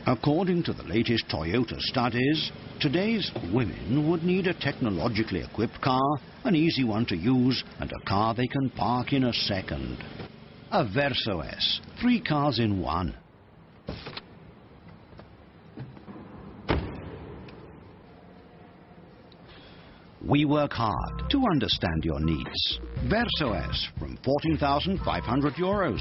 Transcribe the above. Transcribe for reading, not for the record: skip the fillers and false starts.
According to the latest Toyota studies, today's women would need a technologically equipped car, an easy one to use, and a car they can park in a second. A Verso S, 3 cars in one. We work hard to understand your needs. Verso S from €14,500.